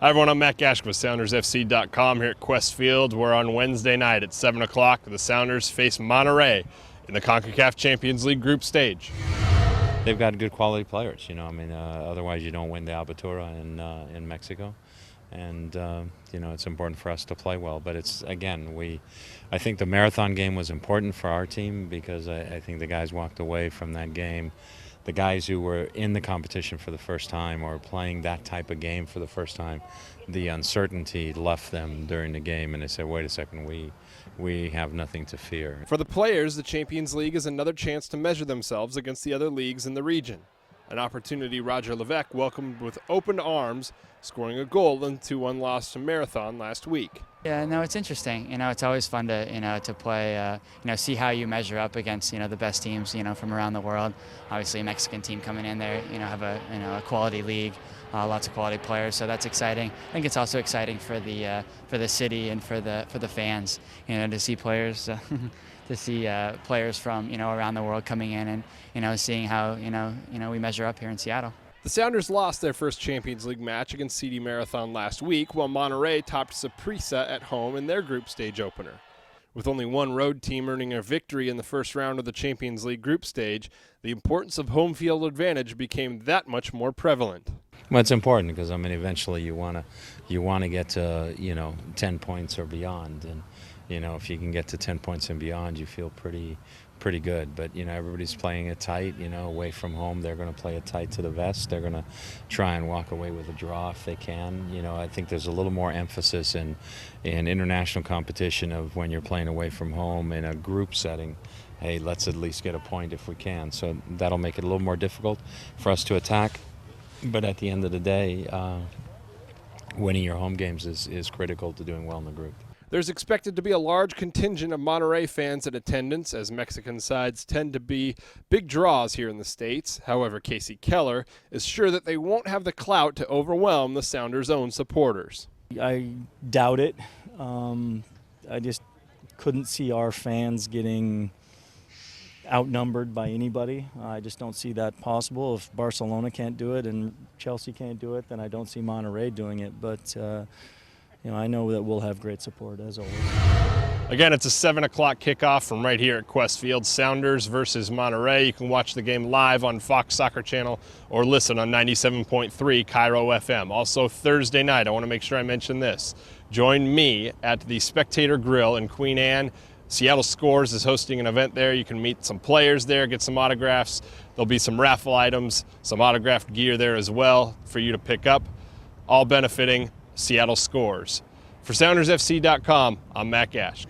Hi everyone, I'm Matt Gash with SoundersFC.com here at Qwest Field. We're on Wednesday night at 7 o'clock. The Sounders face Monterrey in the CONCACAF Champions League group stage. They've got good quality players, otherwise you don't win the Apertura in Mexico. And, it's important for us to play well. But it's, again, I think the marathon game was important for our team because I think the guys walked away from that game. The guys who were in the competition for the first time or playing that type of game for the first time, the uncertainty left them during the game, and they said, wait a second, we have nothing to fear. For the players, the Champions League is another chance to measure themselves against the other leagues in the region. An opportunity Roger Levesque welcomed with open arms, scoring a goal in 2-1 loss to Marathon last week. Yeah, no, it's interesting. It's always fun to play, see how you measure up against, the best teams, from around the world. Obviously, a Mexican team coming in there, have a quality league, lots of quality players, so that's exciting. I think it's also exciting for the city and for the fans, to see players. To see players from around the world coming in and seeing how we measure up here in Seattle. The Sounders lost their first Champions League match against CD Marathon last week, while Monterrey topped Saprissa at home in their group stage opener. With only one road team earning a victory in the first round of the Champions League group stage, the importance of home field advantage became that much more prevalent. Well, it's important because eventually you want to get to 10 points or beyond, and if you can get to 10 points and beyond, you feel pretty good. But everybody's playing it tight. Away from home, they're going to play it tight to the vest. They're going to try and walk away with a draw if they can. I think there's a little more emphasis in international competition of when you're playing away from home in a group setting. Hey, let's at least get a point if we can. So that'll make it a little more difficult for us to attack. But at the end of the day, winning your home games is critical to doing well in the group. There's expected to be a large contingent of Monterrey fans in attendance, as Mexican sides tend to be big draws here in the States. However, Casey Keller is sure that they won't have the clout to overwhelm the Sounders' own supporters. I doubt it. I just couldn't see our fans getting outnumbered by anybody. I just don't see that possible. If Barcelona can't do it and Chelsea can't do it, then I don't see Monterrey doing it. But I know that we'll have great support, as always. Again, it's a 7 o'clock kickoff from right here at Qwest Field. Sounders versus Monterrey. You can watch the game live on Fox Soccer Channel or listen on 97.3 Cairo FM. Also Thursday night, I want to make sure I mention this. Join me at the Spectator Grill in Queen Anne. Seattle Scores is hosting an event there. You can meet some players there, get some autographs. There'll be some raffle items, some autographed gear there as well for you to pick up, all benefiting Seattle Scores. For SoundersFC.com, I'm Matt Gash.